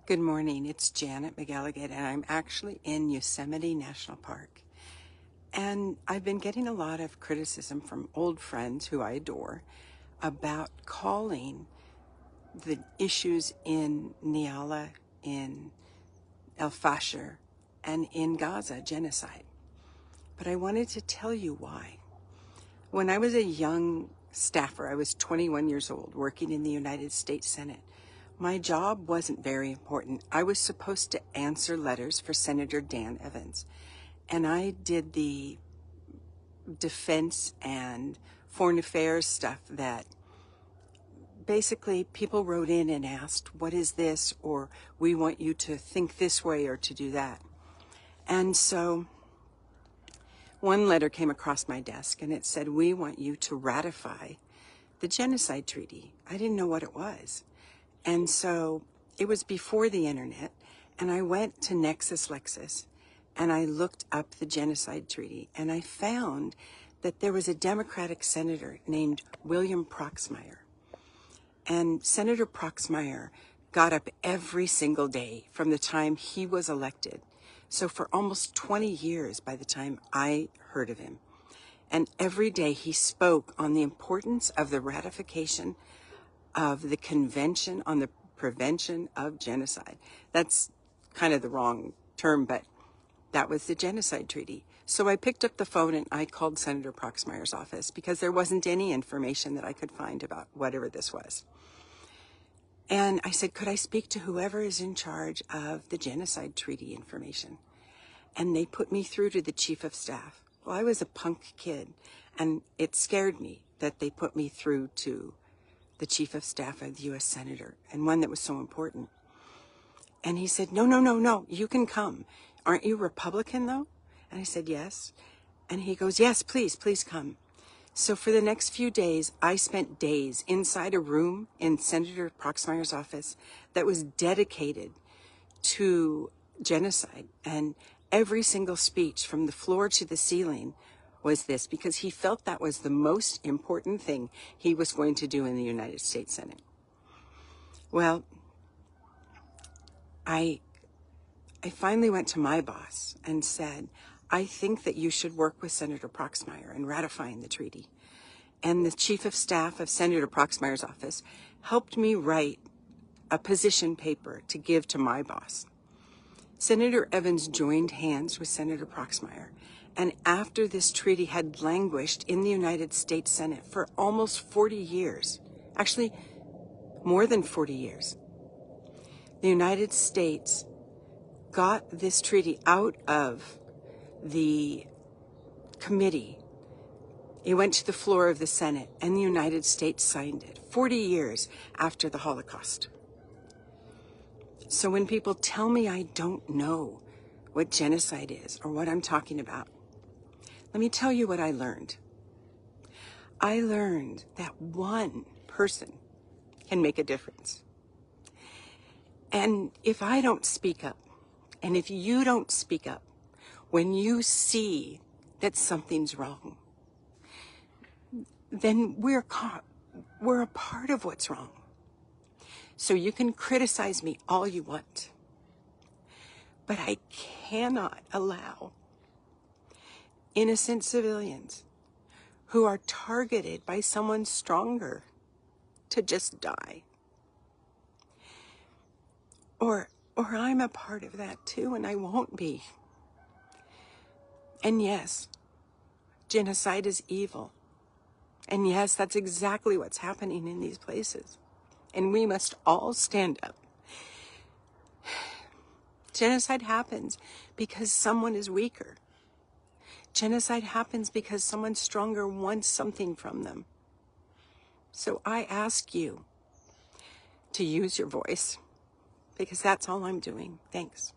Good morning, it's Janet McElligott, and I'm actually in Yosemite National Park. And I've been getting a lot of criticism from old friends who I adore about calling the issues in Nyala, in Fashir, and in Gaza genocide. But I wanted to tell you why. When I was a young staffer, I was 21 years old, working in the United States Senate. My job wasn't very important. I was supposed to answer letters for Senator Dan Evans, and I did the defense and foreign affairs stuff that basically people wrote in and asked, what is this? Or we want you to think this way or to do that. And so one letter came across my desk and it said, we want you to ratify the genocide treaty. I didn't know what it was. And so it was before the internet, and I went to LexisNexis and I looked up the genocide treaty, and I found that there was a Democratic senator named William Proxmire. And Senator Proxmire got up every single day from the time he was elected. So for almost 20 years by the time I heard of him. And every day he spoke on the importance of the ratification of the Convention on the Prevention of Genocide. That's kind of the wrong term, but that was the genocide treaty. So I picked up the phone and I called Senator Proxmire's office because there wasn't any information that I could find about whatever this was. And I said, could I speak to whoever is in charge of the genocide treaty information? And they put me through to the chief of staff. Well, I was a punk kid, and it scared me that they put me through to the chief of staff of the U.S. Senator, and one that was so important. And he said, no, you can come. Aren't you Republican, though? And I said, yes. And he goes, yes, please come. So for the next few days, I spent days inside a room in Senator Proxmire's office that was dedicated to genocide. And every single speech from the floor to the ceiling was this, because he felt that was the most important thing he was going to do in the United States Senate. Well, I finally went to my boss and said, I think that you should work with Senator Proxmire in ratifying the treaty. And the chief of staff of Senator Proxmire's office helped me write a position paper to give to my boss. Senator Evans joined hands with Senator Proxmire, and after this treaty had languished in the United States Senate for almost 40 years, actually more than 40 years, the United States got this treaty out of the committee. It went to the floor of the Senate, and the United States signed it 40 years after the Holocaust. So when people tell me I don't know what genocide is or what I'm talking about, let me tell you what I learned. I learned that one person can make a difference. And if I don't speak up, and if you don't speak up, when you see that something's wrong, then we're a part of what's wrong. So you can criticize me all you want, but I cannot allow innocent civilians who are targeted by someone stronger to just die. Or I'm a part of that too, and I won't be. And yes, genocide is evil. And yes, that's exactly what's happening in these places. And we must all stand up. Genocide happens because someone is weaker. Genocide happens because someone stronger wants something from them. So I ask you to use your voice, because that's all I'm doing. Thanks.